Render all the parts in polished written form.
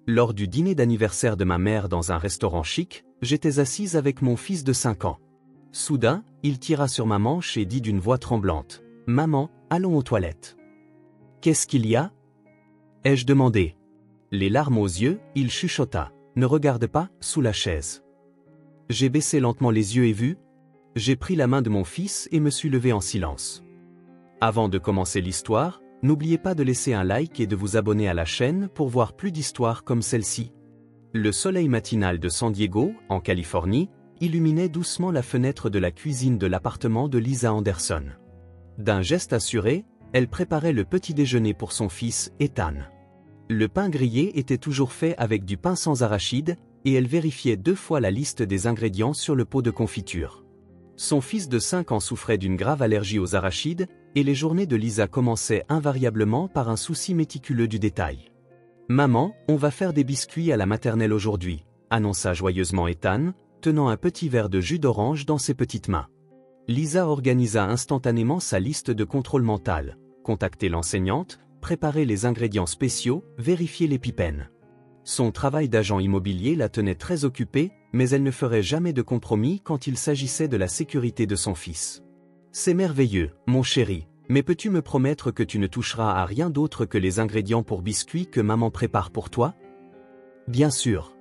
Lors du dîner d'anniversaire de ma mère dans un restaurant chic, j'étais assise avec mon fils de 5 ans. Soudain, il tira sur ma manche et dit d'une voix tremblante : « Maman, allons aux toilettes. » « Qu'est-ce qu'il y a ? » ai-je demandé. Les larmes aux yeux, il chuchota : « Ne regarde pas, sous la chaise. » J'ai baissé lentement les yeux et vu. J'ai pris la main de mon fils et me suis levé en silence. Avant de commencer l'histoire, n'oubliez pas de laisser un like et de vous abonner à la chaîne pour voir plus d'histoires comme celle-ci. Le soleil matinal de San Diego, en Californie, illuminait doucement la fenêtre de la cuisine de l'appartement de Lisa Anderson. D'un geste assuré, elle préparait le petit déjeuner pour son fils, Ethan. Le pain grillé était toujours fait avec du pain sans arachide, et elle vérifiait 2 fois la liste des ingrédients sur le pot de confiture. Son fils de 5 ans souffrait d'une grave allergie aux arachides, et les journées de Lisa commençaient invariablement par un souci méticuleux du détail. « Maman, on va faire des biscuits à la maternelle aujourd'hui », annonça joyeusement Ethan, tenant un petit verre de jus d'orange dans ses petites mains. Lisa organisa instantanément sa liste de contrôle mental, contacter l'enseignante, préparer les ingrédients spéciaux, vérifier les pipennes. Son travail d'agent immobilier la tenait très occupée, mais elle ne ferait jamais de compromis quand il s'agissait de la sécurité de son fils. « C'est merveilleux, mon chéri, mais peux-tu me promettre que tu ne toucheras à rien d'autre que les ingrédients pour biscuits que maman prépare pour toi ? » « Bien sûr.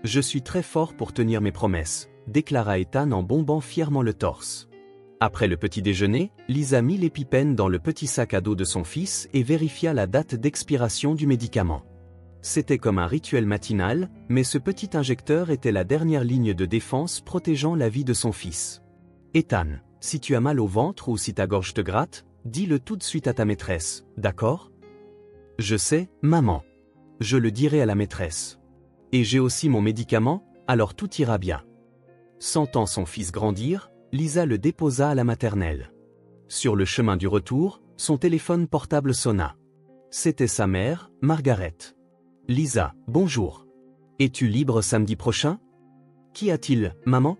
Je suis très fort pour tenir mes promesses, » déclara Ethan en bombant fièrement le torse. Après le petit déjeuner, Lisa mit les pipennes dans le petit sac à dos de son fils et vérifia la date d'expiration du médicament. C'était comme un rituel matinal, mais ce petit injecteur était la dernière ligne de défense protégeant la vie de son fils. « Ethan, si tu as mal au ventre ou si ta gorge te gratte, dis-le tout de suite à ta maîtresse, d'accord ? » « Je sais, maman. Je le dirai à la maîtresse. Et j'ai aussi mon médicament, alors tout ira bien. » Sentant son fils grandir, Lisa le déposa à la maternelle. Sur le chemin du retour, son téléphone portable sonna. C'était sa mère, Margaret. « Lisa, bonjour. Es-tu libre samedi prochain ? » ? « Qu'y a-t-il, maman ? » ?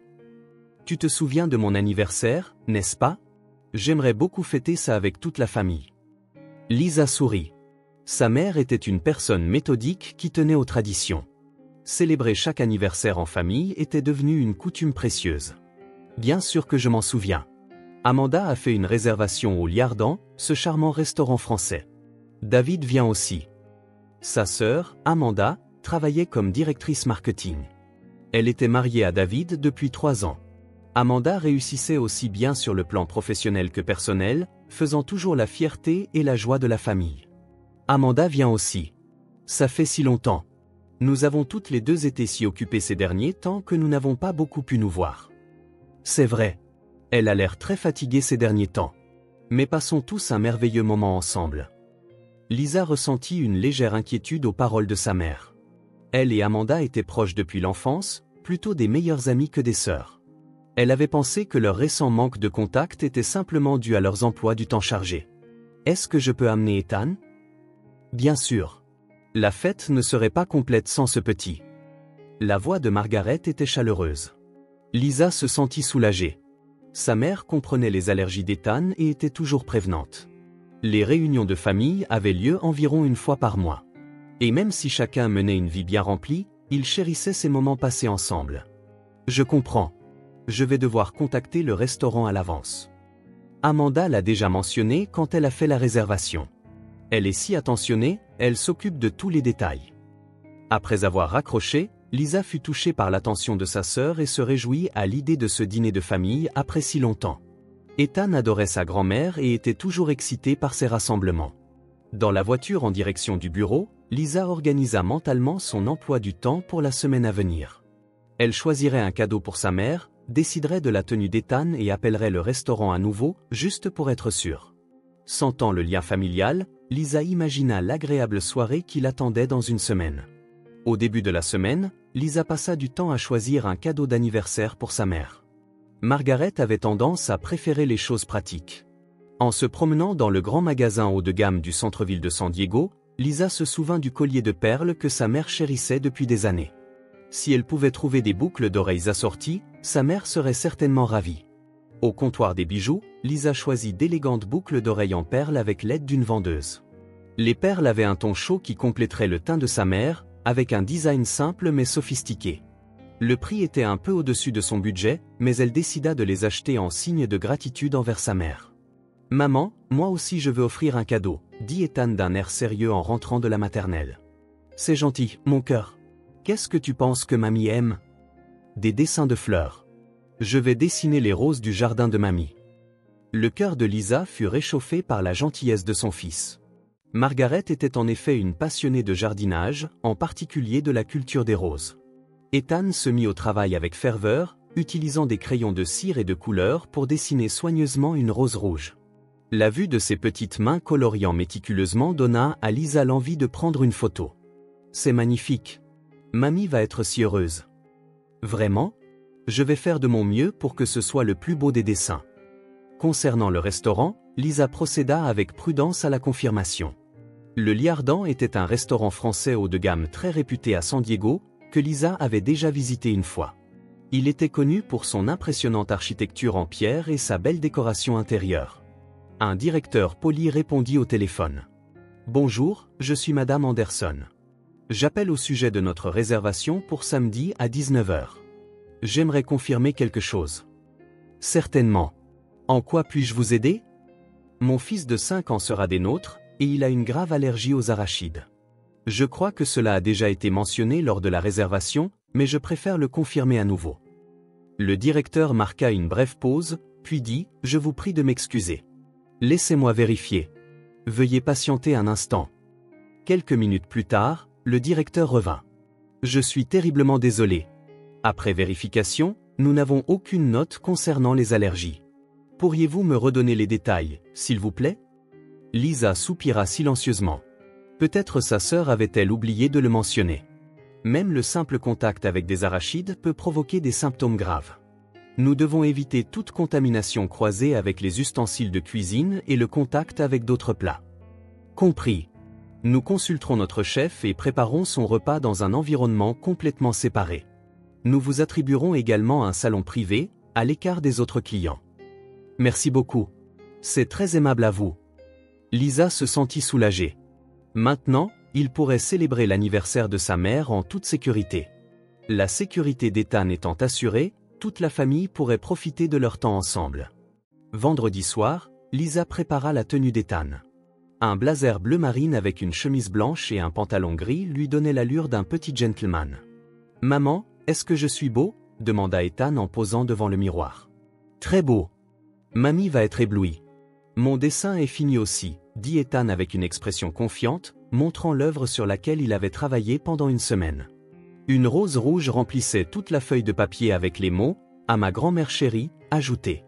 « Tu te souviens de mon anniversaire, n'est-ce pas ? J'aimerais beaucoup fêter ça avec toute la famille. » Lisa sourit. Sa mère était une personne méthodique qui tenait aux traditions. Célébrer chaque anniversaire en famille était devenu une coutume précieuse. « Bien sûr que je m'en souviens. Amanda a fait une réservation au Liardan, ce charmant restaurant français. David vient aussi. » Sa sœur, Amanda, travaillait comme directrice marketing. Elle était mariée à David depuis 3 ans. Amanda réussissait aussi bien sur le plan professionnel que personnel, faisant toujours la fierté et la joie de la famille. Amanda vient aussi. Ça fait si longtemps. Nous avons toutes les deux été si occupées ces derniers temps que nous n'avons pas beaucoup pu nous voir. C'est vrai. Elle a l'air très fatiguée ces derniers temps. Mais passons tous un merveilleux moment ensemble. Lisa ressentit une légère inquiétude aux paroles de sa mère. Elle et Amanda étaient proches depuis l'enfance, plutôt des meilleures amies que des sœurs. Elle avait pensé que leur récent manque de contact était simplement dû à leurs emplois du temps chargés. « Est-ce que je peux amener Ethan ? » ? Bien sûr. La fête ne serait pas complète sans ce petit. La voix de Margaret était chaleureuse. Lisa se sentit soulagée. Sa mère comprenait les allergies d'Ethan et était toujours prévenante. Les réunions de famille avaient lieu environ 1 fois par mois. Et même si chacun menait une vie bien remplie, ils chérissaient ces moments passés ensemble. Je comprends. Je vais devoir contacter le restaurant à l'avance. Amanda l'a déjà mentionné quand elle a fait la réservation. Elle est si attentionnée, elle s'occupe de tous les détails. Après avoir raccroché, Lisa fut touchée par l'attention de sa sœur et se réjouit à l'idée de ce dîner de famille après si longtemps. Ethan adorait sa grand-mère et était toujours excité par ces rassemblements. Dans la voiture en direction du bureau, Lisa organisa mentalement son emploi du temps pour la semaine à venir. Elle choisirait un cadeau pour sa mère, déciderait de la tenue d'Ethan et appellerait le restaurant à nouveau, juste pour être sûre. Sentant le lien familial, Lisa imagina l'agréable soirée qui l'attendait dans 1 semaine. Au début de la semaine, Lisa passa du temps à choisir un cadeau d'anniversaire pour sa mère. Margaret avait tendance à préférer les choses pratiques. En se promenant dans le grand magasin haut de gamme du centre-ville de San Diego, Lisa se souvint du collier de perles que sa mère chérissait depuis des années. Si elle pouvait trouver des boucles d'oreilles assorties, sa mère serait certainement ravie. Au comptoir des bijoux, Lisa choisit d'élégantes boucles d'oreilles en perles avec l'aide d'une vendeuse. Les perles avaient un ton chaud qui compléterait le teint de sa mère, avec un design simple mais sophistiqué. Le prix était un peu au-dessus de son budget, mais elle décida de les acheter en signe de gratitude envers sa mère. « Maman, moi aussi je veux offrir un cadeau », dit Ethan d'un air sérieux en rentrant de la maternelle. « C'est gentil, mon cœur. Qu'est-ce que tu penses que mamie aime ? » Des dessins de fleurs. Je vais dessiner les roses du jardin de mamie. Le cœur de Lisa fut réchauffé par la gentillesse de son fils. Margaret était en effet une passionnée de jardinage, en particulier de la culture des roses. Ethan se mit au travail avec ferveur, utilisant des crayons de cire et de couleur pour dessiner soigneusement une rose rouge. La vue de ses petites mains coloriant méticuleusement donna à Lisa l'envie de prendre une photo. « C'est magnifique. Mamie va être si heureuse. » « Vraiment ? Je vais faire de mon mieux pour que ce soit le plus beau des dessins. » Concernant le restaurant, Lisa procéda avec prudence à la confirmation. Le Liardan était un restaurant français haut de gamme très réputé à San Diego, que Lisa avait déjà visité une fois. Il était connu pour son impressionnante architecture en pierre et sa belle décoration intérieure. Un directeur poli répondit au téléphone. « Bonjour, je suis Madame Anderson. J'appelle au sujet de notre réservation pour samedi à 19 h. J'aimerais confirmer quelque chose. » « Certainement. En quoi puis-je vous aider ? Mon fils de 5 ans sera des nôtres, et il a une grave allergie aux arachides. Je crois que cela a déjà été mentionné lors de la réservation, mais je préfère le confirmer à nouveau. » Le directeur marqua une brève pause, puis dit « Je vous prie de m'excuser. Laissez-moi vérifier. Veuillez patienter un instant. » Quelques minutes plus tard, le directeur revint. « Je suis terriblement désolé. Après vérification, nous n'avons aucune note concernant les allergies. Pourriez-vous me redonner les détails, s'il vous plaît ?» Lisa soupira silencieusement. Peut-être sa sœur avait-elle oublié de le mentionner. Même le simple contact avec des arachides peut provoquer des symptômes graves. Nous devons éviter toute contamination croisée avec les ustensiles de cuisine et le contact avec d'autres plats. Compris. Nous consulterons notre chef et préparons son repas dans un environnement complètement séparé. Nous vous attribuerons également un salon privé, à l'écart des autres clients. Merci beaucoup. C'est très aimable à vous. Lisa se sentit soulagée. Maintenant, il pourrait célébrer l'anniversaire de sa mère en toute sécurité. La sécurité d'Ethan étant assurée, toute la famille pourrait profiter de leur temps ensemble. Vendredi soir, Lisa prépara la tenue d'Ethan. Un blazer bleu marine avec une chemise blanche et un pantalon gris lui donnait l'allure d'un petit gentleman. « Maman, est-ce que je suis beau ?» demanda Ethan en posant devant le miroir. « Très beau. Mamie va être éblouie. »« Mon dessin est fini aussi, » dit Ethan avec une expression confiante, montrant l'œuvre sur laquelle il avait travaillé pendant une semaine. Une rose rouge remplissait toute la feuille de papier avec les mots « À ma grand-mère chérie, ajoutez. »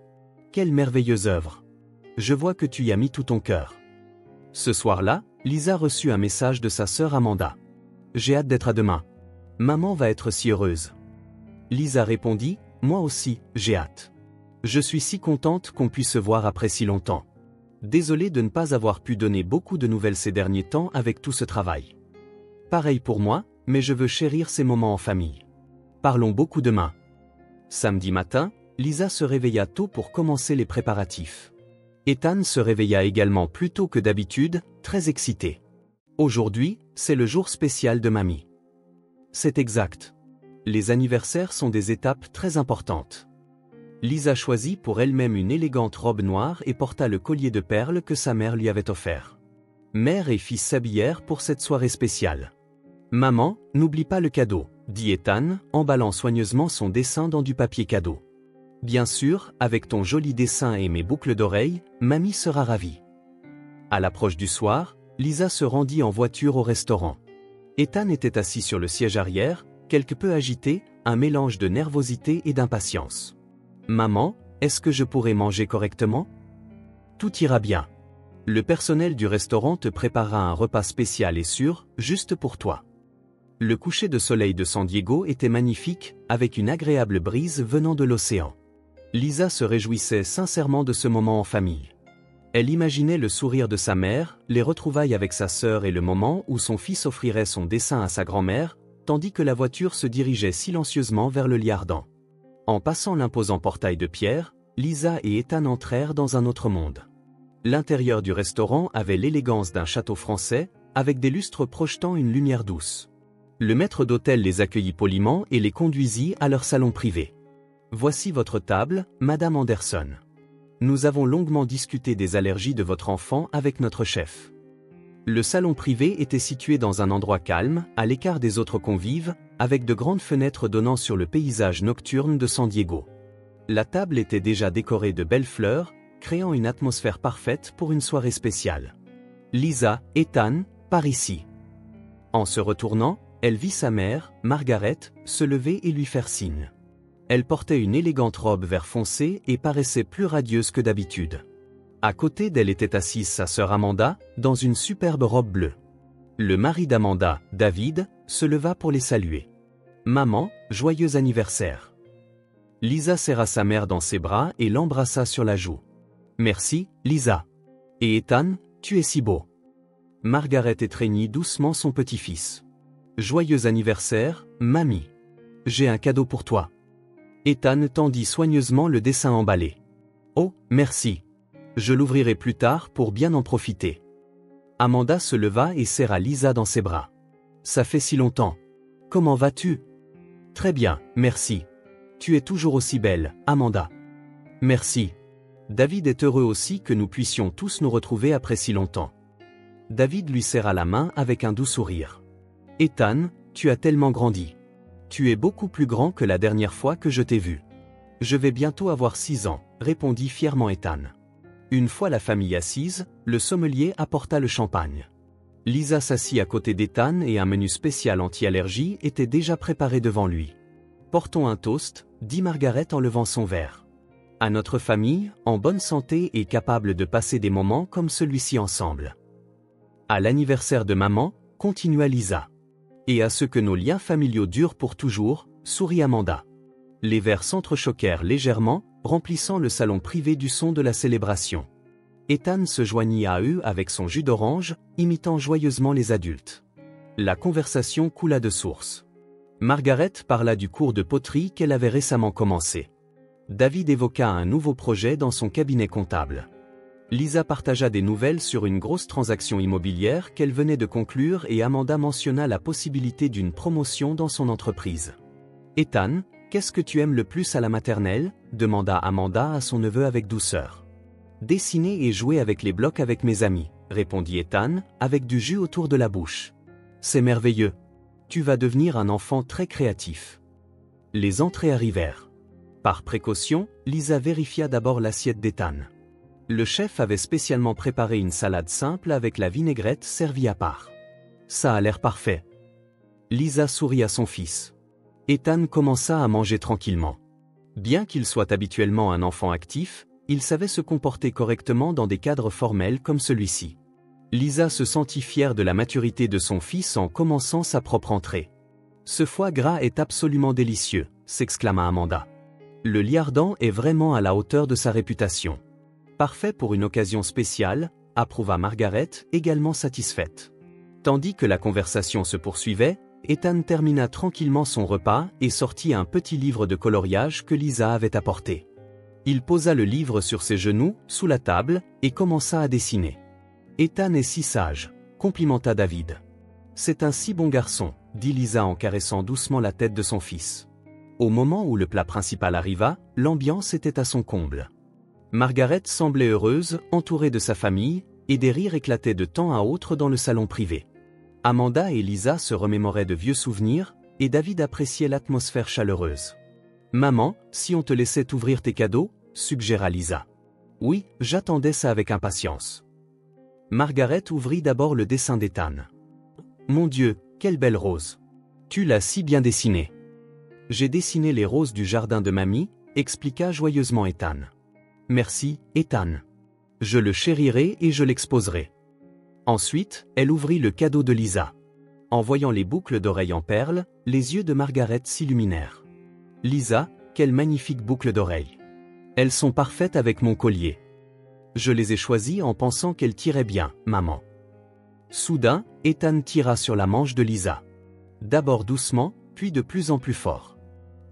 Quelle merveilleuse œuvre. Je vois que tu y as mis tout ton cœur. Ce soir-là, Lisa reçut un message de sa sœur Amanda. « J'ai hâte d'être à demain. Maman va être si heureuse. » Lisa répondit « Moi aussi, j'ai hâte. Je suis si contente qu'on puisse se voir après si longtemps. Désolée de ne pas avoir pu donner beaucoup de nouvelles ces derniers temps avec tout ce travail. Pareil pour moi, mais je veux chérir ces moments en famille. Parlons beaucoup demain. » Samedi matin, Lisa se réveilla tôt pour commencer les préparatifs. Ethan se réveilla également plus tôt que d'habitude, très excité. Aujourd'hui, c'est le jour spécial de mamie. C'est exact. Les anniversaires sont des étapes très importantes. Lisa choisit pour elle-même une élégante robe noire et porta le collier de perles que sa mère lui avait offert. Mère et fils s'habillèrent pour cette soirée spéciale. « Maman, n'oublie pas le cadeau », dit Ethan, emballant soigneusement son dessin dans du papier cadeau. « Bien sûr, avec ton joli dessin et mes boucles d'oreilles, mamie sera ravie. » À l'approche du soir, Lisa se rendit en voiture au restaurant. Ethan était assis sur le siège arrière, quelque peu agité, un mélange de nervosité et d'impatience. « Maman, est-ce que je pourrai manger correctement ? » « Tout ira bien. Le personnel du restaurant te préparera un repas spécial et sûr, juste pour toi. » Le coucher de soleil de San Diego était magnifique, avec une agréable brise venant de l'océan. Lisa se réjouissait sincèrement de ce moment en famille. Elle imaginait le sourire de sa mère, les retrouvailles avec sa sœur et le moment où son fils offrirait son dessin à sa grand-mère, tandis que la voiture se dirigeait silencieusement vers le Liardan. En passant l'imposant portail de pierre, Lisa et Ethan entrèrent dans un autre monde. L'intérieur du restaurant avait l'élégance d'un château français, avec des lustres projetant une lumière douce. Le maître d'hôtel les accueillit poliment et les conduisit à leur salon privé. Voici votre table, Madame Anderson. Nous avons longuement discuté des allergies de votre enfant avec notre chef. Le salon privé était situé dans un endroit calme, à l'écart des autres convives, avec de grandes fenêtres donnant sur le paysage nocturne de San Diego. La table était déjà décorée de belles fleurs, créant une atmosphère parfaite pour une soirée spéciale. Lisa, Ethan, par ici. En se retournant, elle vit sa mère, Margaret, se lever et lui faire signe. Elle portait une élégante robe vert foncé et paraissait plus radieuse que d'habitude. À côté d'elle était assise sa sœur Amanda, dans une superbe robe bleue. Le mari d'Amanda, David, se leva pour les saluer. « Maman, joyeux anniversaire !» Lisa serra sa mère dans ses bras et l'embrassa sur la joue. « Merci, Lisa. Et Ethan, tu es si beau. » Margaret étreignit doucement son petit-fils. « Joyeux anniversaire, mamie. J'ai un cadeau pour toi. » Ethan tendit soigneusement le dessin emballé. « Oh, merci. Je l'ouvrirai plus tard pour bien en profiter. » Amanda se leva et serra Lisa dans ses bras. « Ça fait si longtemps. Comment vas-tu? » « Très bien, merci. Tu es toujours aussi belle, Amanda. » « Merci. David est heureux aussi que nous puissions tous nous retrouver après si longtemps. » David lui serra la main avec un doux sourire. « Ethan, tu as tellement grandi. Tu es beaucoup plus grand que la dernière fois que je t'ai vu. »« Je vais bientôt avoir 6 ans, répondit fièrement Ethan. Une fois la famille assise, le sommelier apporta le champagne. Lisa s'assit à côté d'Ethan et un menu spécial anti-allergie était déjà préparé devant lui. « Portons un toast, » dit Margaret en levant son verre. « À notre famille, en bonne santé et capable de passer des moments comme celui-ci ensemble. »« À l'anniversaire de maman, » continua Lisa. « Et à ce que nos liens familiaux durent pour toujours, » sourit Amanda. Les verres s'entrechoquèrent légèrement, remplissant le salon privé du son de la célébration. Ethan se joignit à eux avec son jus d'orange, imitant joyeusement les adultes. La conversation coula de source. Margaret parla du cours de poterie qu'elle avait récemment commencé. David évoqua un nouveau projet dans son cabinet comptable. Lisa partagea des nouvelles sur une grosse transaction immobilière qu'elle venait de conclure et Amanda mentionna la possibilité d'une promotion dans son entreprise. « Ethan, qu'est-ce que tu aimes le plus à la maternelle ?» demanda Amanda à son neveu avec douceur. « Dessiner et jouer avec les blocs avec mes amis, » répondit Ethan, avec du jus autour de la bouche. « C'est merveilleux. Tu vas devenir un enfant très créatif. » Les entrées arrivèrent. Par précaution, Lisa vérifia d'abord l'assiette d'Ethan. Le chef avait spécialement préparé une salade simple avec la vinaigrette servie à part. « Ça a l'air parfait. » Lisa sourit à son fils. Ethan commença à manger tranquillement. Bien qu'il soit habituellement un enfant actif, il savait se comporter correctement dans des cadres formels comme celui-ci. Lisa se sentit fière de la maturité de son fils en commençant sa propre entrée. « Ce foie gras est absolument délicieux », s'exclama Amanda. « Le liardon est vraiment à la hauteur de sa réputation. » « Parfait pour une occasion spéciale, » approuva Margaret, également satisfaite. Tandis que la conversation se poursuivait, Ethan termina tranquillement son repas et sortit un petit livre de coloriage que Lisa avait apporté. Il posa le livre sur ses genoux, sous la table, et commença à dessiner. « Ethan est si sage, » complimenta David. « C'est un si bon garçon, » dit Lisa en caressant doucement la tête de son fils. Au moment où le plat principal arriva, l'ambiance était à son comble. Margaret semblait heureuse, entourée de sa famille, et des rires éclataient de temps à autre dans le salon privé. Amanda et Lisa se remémoraient de vieux souvenirs, et David appréciait l'atmosphère chaleureuse. « Maman, si on te laissait ouvrir tes cadeaux ?» suggéra Lisa. « Oui, j'attendais ça avec impatience. » Margaret ouvrit d'abord le dessin d'Ethan. « Mon Dieu, quelle belle rose! Tu l'as si bien dessinée. »« J'ai dessiné les roses du jardin de mamie », expliqua joyeusement Ethan. « Merci, Ethan. Je le chérirai et je l'exposerai. » Ensuite, elle ouvrit le cadeau de Lisa. En voyant les boucles d'oreilles en perles, les yeux de Margaret s'illuminèrent. « Lisa, quelles magnifiques boucles d'oreilles. Elles sont parfaites avec mon collier. Je les ai choisies en pensant qu'elles tiraient bien, maman. » Soudain, Ethan tira sur la manche de Lisa. D'abord doucement, puis de plus en plus fort.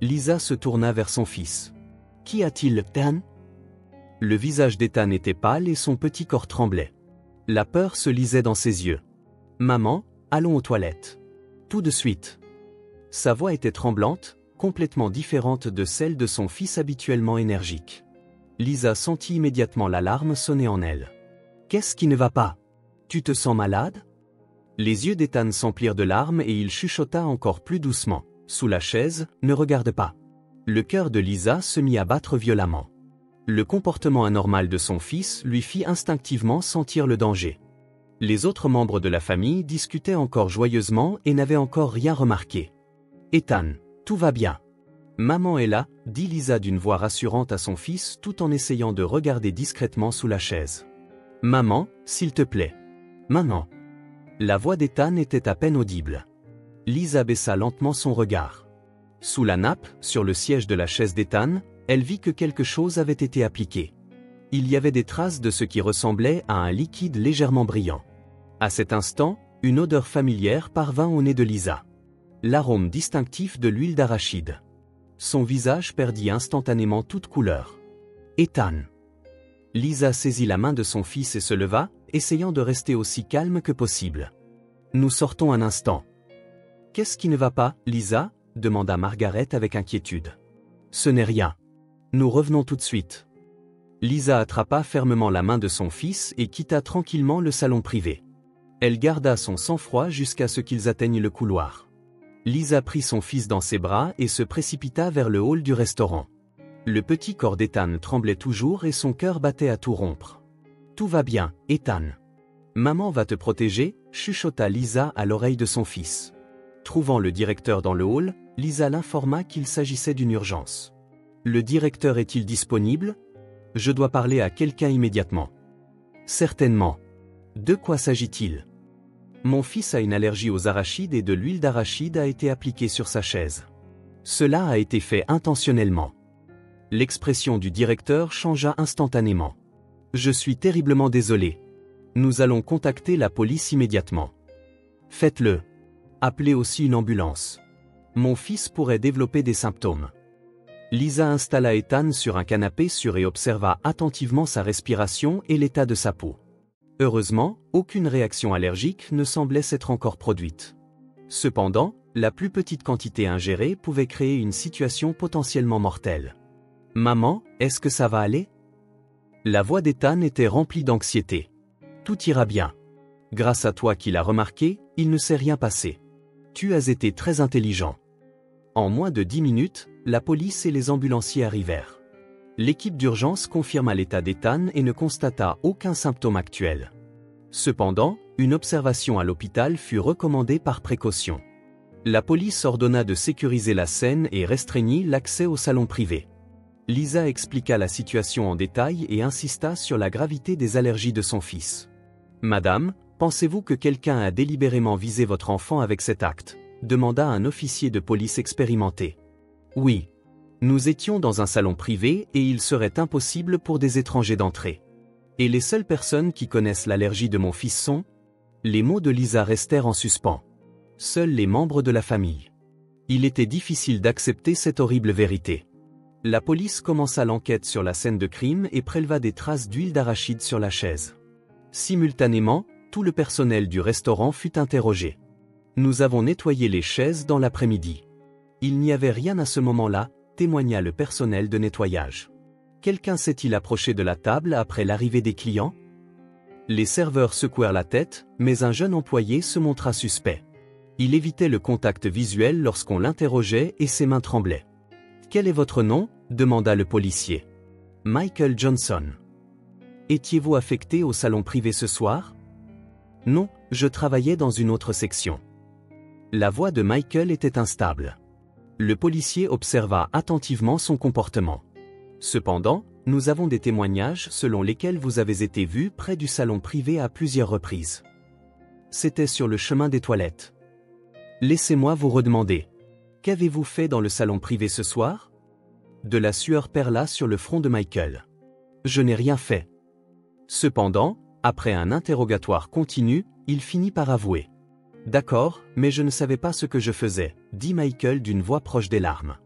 Lisa se tourna vers son fils. « Qu'y a-t-il, Ethan ?» Le visage d'Ethan était pâle et son petit corps tremblait. La peur se lisait dans ses yeux. « Maman, allons aux toilettes. » Tout de suite. Sa voix était tremblante, complètement différente de celle de son fils habituellement énergique. Lisa sentit immédiatement l'alarme sonner en elle. Qu'est-ce qui ne va pas? Tu te sens malade? Les yeux d'Ethan s'emplirent de larmes et il chuchota encore plus doucement. Sous la chaise, ne regarde pas. Le cœur de Lisa se mit à battre violemment. Le comportement anormal de son fils lui fit instinctivement sentir le danger. Les autres membres de la famille discutaient encore joyeusement et n'avaient encore rien remarqué. Ethan, tout va bien. Maman est là, dit Lisa d'une voix rassurante à son fils tout en essayant de regarder discrètement sous la chaise. Maman, s'il te plaît. Maman. La voix d'Ethan était à peine audible. Lisa baissa lentement son regard. Sous la nappe, sur le siège de la chaise d'Ethan, elle vit que quelque chose avait été appliqué. Il y avait des traces de ce qui ressemblait à un liquide légèrement brillant. À cet instant, une odeur familière parvint au nez de Lisa. L'arôme distinctif de l'huile d'arachide. Son visage perdit instantanément toute couleur. Ethan. Lisa saisit la main de son fils et se leva, essayant de rester aussi calme que possible. Nous sortons un instant. Qu'est-ce qui ne va pas, Lisa? Demanda Margaret avec inquiétude. Ce n'est rien. Nous revenons tout de suite. Lisa attrapa fermement la main de son fils et quitta tranquillement le salon privé. Elle garda son sang-froid jusqu'à ce qu'ils atteignent le couloir. Lisa prit son fils dans ses bras et se précipita vers le hall du restaurant. Le petit corps d'Ethan tremblait toujours et son cœur battait à tout rompre. Tout va bien, Ethan. Maman va te protéger, chuchota Lisa à l'oreille de son fils. Trouvant le directeur dans le hall, Lisa l'informa qu'il s'agissait d'une urgence. Le directeur est-il disponible? Je dois parler à quelqu'un immédiatement. Certainement. De quoi s'agit-il? Mon fils a une allergie aux arachides et de l'huile d'arachide a été appliquée sur sa chaise. Cela a été fait intentionnellement. L'expression du directeur changea instantanément. Je suis terriblement désolé. Nous allons contacter la police immédiatement. Faites-le. Appelez aussi une ambulance. Mon fils pourrait développer des symptômes. Lisa installa Ethan sur un canapé sûr et observa attentivement sa respiration et l'état de sa peau. Heureusement, aucune réaction allergique ne semblait s'être encore produite. Cependant, la plus petite quantité ingérée pouvait créer une situation potentiellement mortelle. « Maman, est-ce que ça va aller ?» La voix d'Ethan était remplie d'anxiété. « Tout ira bien. Grâce à toi qui l'as remarqué, il ne s'est rien passé. Tu as été très intelligent. » En moins de 10 minutes, la police et les ambulanciers arrivèrent. L'équipe d'urgence confirma l'état d'Ethan et ne constata aucun symptôme actuel. Cependant, une observation à l'hôpital fut recommandée par précaution. La police ordonna de sécuriser la scène et restreignit l'accès au salon privé. Lisa expliqua la situation en détail et insista sur la gravité des allergies de son fils. « Madame, pensez-vous que quelqu'un a délibérément visé votre enfant avec cet acte ?» demanda un officier de police expérimenté. « Oui. Nous étions dans un salon privé et il serait impossible pour des étrangers d'entrer. Et les seules personnes qui connaissent l'allergie de mon fils sont... » Les mots de Lisa restèrent en suspens. Seuls les membres de la famille. Il était difficile d'accepter cette horrible vérité. La police commença l'enquête sur la scène de crime et préleva des traces d'huile d'arachide sur la chaise. Simultanément, tout le personnel du restaurant fut interrogé. Nous avons nettoyé les chaises dans l'après-midi. Il n'y avait rien à ce moment-là, témoigna le personnel de nettoyage. Quelqu'un s'est-il approché de la table après l'arrivée des clients? Les serveurs secouèrent la tête, mais un jeune employé se montra suspect. Il évitait le contact visuel lorsqu'on l'interrogeait et ses mains tremblaient. « Quel est votre nom ?» demanda le policier. « Michael Johnson. »« Étiez-vous affecté au salon privé ce soir ?»« Non, je travaillais dans une autre section. » La voix de Michael était instable. Le policier observa attentivement son comportement. Cependant, nous avons des témoignages selon lesquels vous avez été vu près du salon privé à plusieurs reprises. C'était sur le chemin des toilettes. Laissez-moi vous redemander. Qu'avez-vous fait dans le salon privé ce soir? De la sueur perla sur le front de Michael. Je n'ai rien fait. Cependant, après un interrogatoire continu, il finit par avouer. D'accord, mais je ne savais pas ce que je faisais, dit Michael d'une voix proche des larmes.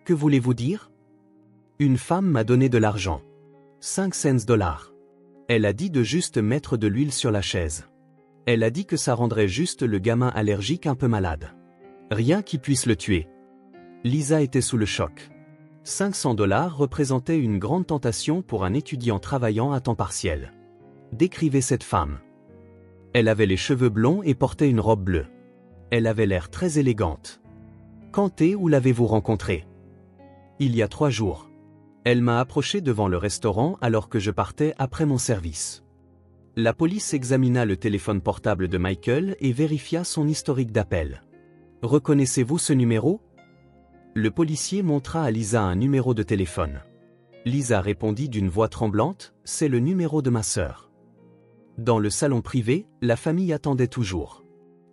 Que voulez-vous dire? Une femme m'a donné de l'argent. 5 cents. Elle a dit de juste mettre de l'huile sur la chaise. Elle a dit que ça rendrait juste le gamin allergique un peu malade. Rien qui puisse le tuer. Lisa était sous le choc. 500$ représentait une grande tentation pour un étudiant travaillant à temps partiel. Décrivez cette femme. Elle avait les cheveux blonds et portait une robe bleue. Elle avait l'air très élégante. Quand et où l'avez-vous rencontrée? Il y a 3 jours. Elle m'a approché devant le restaurant alors que je partais après mon service. La police examina le téléphone portable de Michael et vérifia son historique d'appel. Reconnaissez-vous ce numéro? Le policier montra à Lisa un numéro de téléphone. Lisa répondit d'une voix tremblante, « C'est le numéro de ma sœur. » Dans le salon privé, la famille attendait toujours.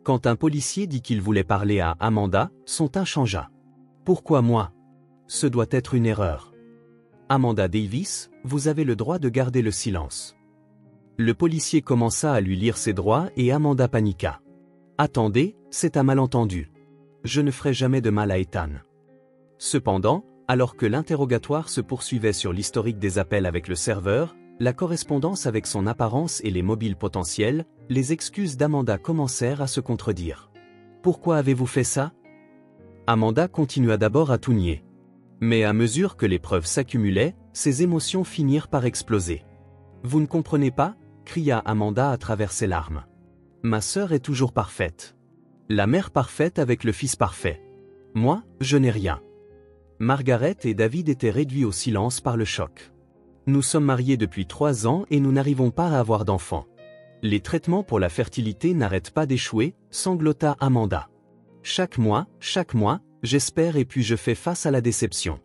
Quand un policier dit qu'il voulait parler à Amanda, son teint changea. « Pourquoi moi? Ce doit être une erreur. » Amanda Davis, vous avez le droit de garder le silence. Le policier commença à lui lire ses droits et Amanda paniqua. « Attendez, c'est un malentendu. Je ne ferai jamais de mal à Ethan. » Cependant, alors que l'interrogatoire se poursuivait sur l'historique des appels avec le serveur, la correspondance avec son apparence et les mobiles potentiels, les excuses d'Amanda commencèrent à se contredire. « Pourquoi avez-vous fait ça? » Amanda continua d'abord à tout nier. Mais à mesure que les preuves s'accumulaient, ses émotions finirent par exploser. « Vous ne comprenez pas ?» cria Amanda à travers ses larmes. « Ma sœur est toujours parfaite. La mère parfaite avec le fils parfait. Moi, je n'ai rien. » Margaret et David étaient réduits au silence par le choc. « Nous sommes mariés depuis 3 ans et nous n'arrivons pas à avoir d'enfants. Les traitements pour la fertilité n'arrêtent pas d'échouer, sanglota Amanda. Chaque mois, j'espère et puis je fais face à la déception.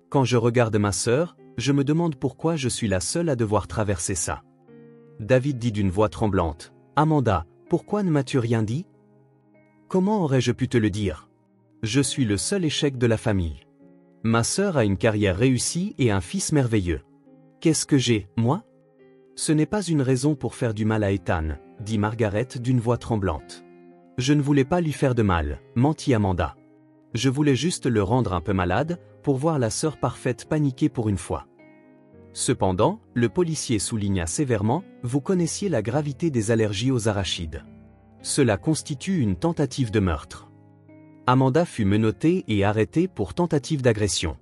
Quand je regarde ma sœur, je me demande pourquoi je suis la seule à devoir traverser ça. » David dit d'une voix tremblante, « Amanda, pourquoi ne m'as-tu rien dit? Comment aurais-je pu te le dire? Je suis le seul échec de la famille. Ma sœur a une carrière réussie et un fils merveilleux. Qu'est-ce que j'ai, moi? Ce n'est pas une raison pour faire du mal à Ethan, dit Margaret d'une voix tremblante. Je ne voulais pas lui faire de mal, mentit Amanda. Je voulais juste le rendre un peu malade, pour voir la sœur parfaite paniquer pour une fois. Cependant, le policier souligna sévèrement, vous connaissiez la gravité des allergies aux arachides. Cela constitue une tentative de meurtre. Amanda fut menottée et arrêtée pour tentative d'agression.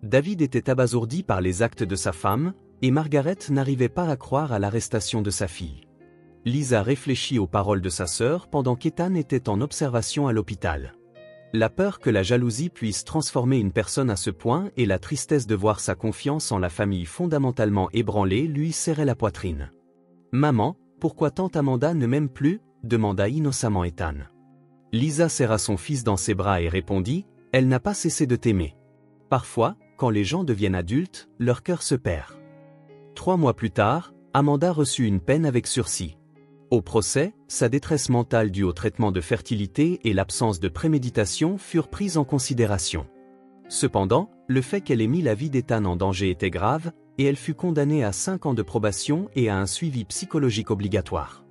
David était abasourdi par les actes de sa femme, et Margaret n'arrivait pas à croire à l'arrestation de sa fille. Lisa réfléchit aux paroles de sa sœur pendant qu'Ethan était en observation à l'hôpital. La peur que la jalousie puisse transformer une personne à ce point et la tristesse de voir sa confiance en la famille fondamentalement ébranlée lui serrait la poitrine. « Maman, pourquoi tante Amanda ne m'aime plus ?» demanda innocemment Ethan. Lisa serra son fils dans ses bras et répondit, « Elle n'a pas cessé de t'aimer. Parfois, quand les gens deviennent adultes, leur cœur se perd. » 3 mois plus tard, Amanda reçut une peine avec sursis. Au procès, sa détresse mentale due au traitement de fertilité et l'absence de préméditation furent prises en considération. Cependant, le fait qu'elle ait mis la vie d'Ethan en danger était grave, et elle fut condamnée à 5 ans de probation et à un suivi psychologique obligatoire.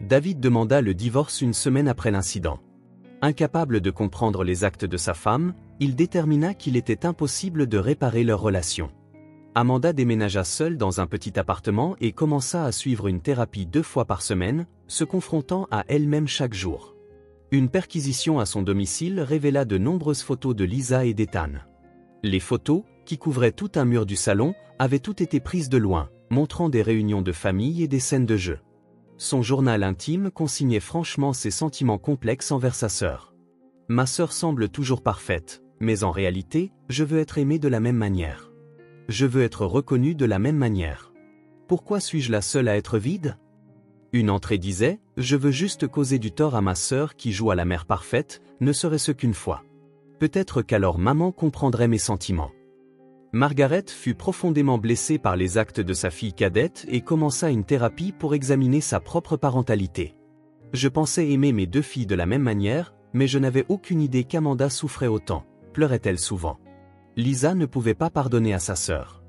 David demanda le divorce une semaine après l'incident. Incapable de comprendre les actes de sa femme, il détermina qu'il était impossible de réparer leur relation. Amanda déménagea seule dans un petit appartement et commença à suivre une thérapie 2 fois par semaine, se confrontant à elle-même chaque jour. Une perquisition à son domicile révéla de nombreuses photos de Lisa et d'Ethan. Les photos, qui couvraient tout un mur du salon, avaient toutes été prises de loin, montrant des réunions de famille et des scènes de jeu. Son journal intime consignait franchement ses sentiments complexes envers sa sœur. « Ma sœur semble toujours parfaite, mais en réalité, je veux être aimée de la même manière. Je veux être reconnue de la même manière. Pourquoi suis-je la seule à être vide? » Une entrée disait, « Je veux juste causer du tort à ma sœur qui joue à la mère parfaite, ne serait-ce qu'une fois. Peut-être qu'alors maman comprendrait mes sentiments. » Margaret fut profondément blessée par les actes de sa fille cadette et commença une thérapie pour examiner sa propre parentalité. « Je pensais aimer mes 2 filles de la même manière, mais je n'avais aucune idée qu'Amanda souffrait autant, » pleurait-elle souvent. Lisa ne pouvait pas pardonner à sa sœur.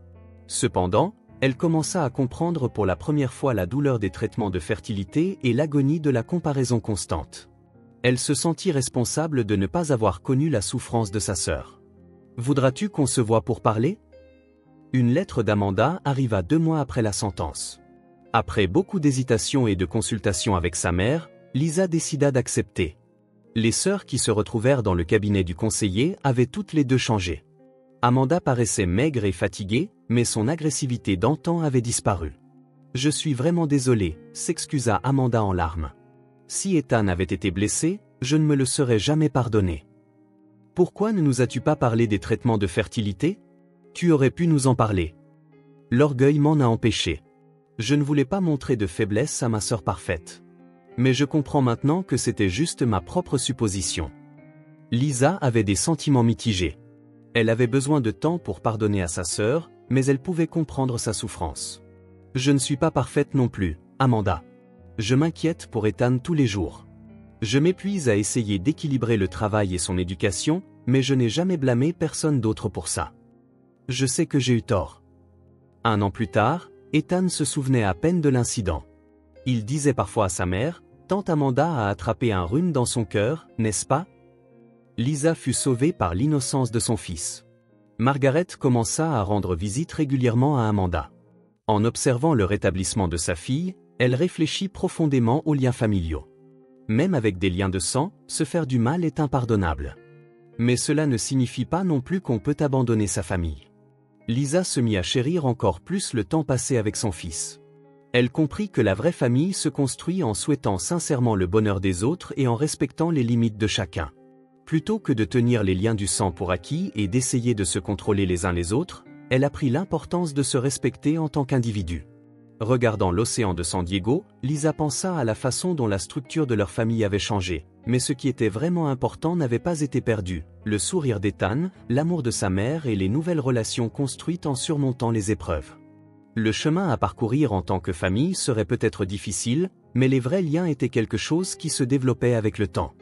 Cependant, elle commença à comprendre pour la première fois la douleur des traitements de fertilité et l'agonie de la comparaison constante. Elle se sentit responsable de ne pas avoir connu la souffrance de sa sœur. « Voudras-tu qu'on se voie pour parler ?» Une lettre d'Amanda arriva 2 mois après la sentence. Après beaucoup d'hésitations et de consultations avec sa mère, Lisa décida d'accepter. Les sœurs qui se retrouvèrent dans le cabinet du conseiller avaient toutes les deux changé. Amanda paraissait maigre et fatiguée, mais son agressivité d'antan avait disparu. « Je suis vraiment désolée », s'excusa Amanda en larmes. « Si Ethan avait été blessé, je ne me le serais jamais pardonné. »« Pourquoi ne nous as-tu pas parlé des traitements de fertilité ? Tu aurais pu nous en parler. » L'orgueil m'en a empêché. Je ne voulais pas montrer de faiblesse à ma sœur parfaite. Mais je comprends maintenant que c'était juste ma propre supposition. Lisa avait des sentiments mitigés. Elle avait besoin de temps pour pardonner à sa sœur, mais elle pouvait comprendre sa souffrance. « Je ne suis pas parfaite non plus, Amanda. Je m'inquiète pour Ethan tous les jours. Je m'épuise à essayer d'équilibrer le travail et son éducation, mais je n'ai jamais blâmé personne d'autre pour ça. Je sais que j'ai eu tort. » 1 an plus tard, Ethan se souvenait à peine de l'incident. Il disait parfois à sa mère, « Tante Amanda a attrapé un rhume dans son cœur, n'est-ce pas ?» Lisa fut sauvée par l'innocence de son fils. Margaret commença à rendre visite régulièrement à Amanda. En observant le rétablissement de sa fille, elle réfléchit profondément aux liens familiaux. Même avec des liens de sang, se faire du mal est impardonnable. Mais cela ne signifie pas non plus qu'on peut abandonner sa famille. Lisa se mit à chérir encore plus le temps passé avec son fils. Elle comprit que la vraie famille se construit en souhaitant sincèrement le bonheur des autres et en respectant les limites de chacun. Plutôt que de tenir les liens du sang pour acquis et d'essayer de se contrôler les uns les autres, elle apprit l'importance de se respecter en tant qu'individu. Regardant l'océan de San Diego, Lisa pensa à la façon dont la structure de leur famille avait changé, mais ce qui était vraiment important n'avait pas été perdu, le sourire d'Ethan, l'amour de sa mère et les nouvelles relations construites en surmontant les épreuves. Le chemin à parcourir en tant que famille serait peut-être difficile, mais les vrais liens étaient quelque chose qui se développait avec le temps.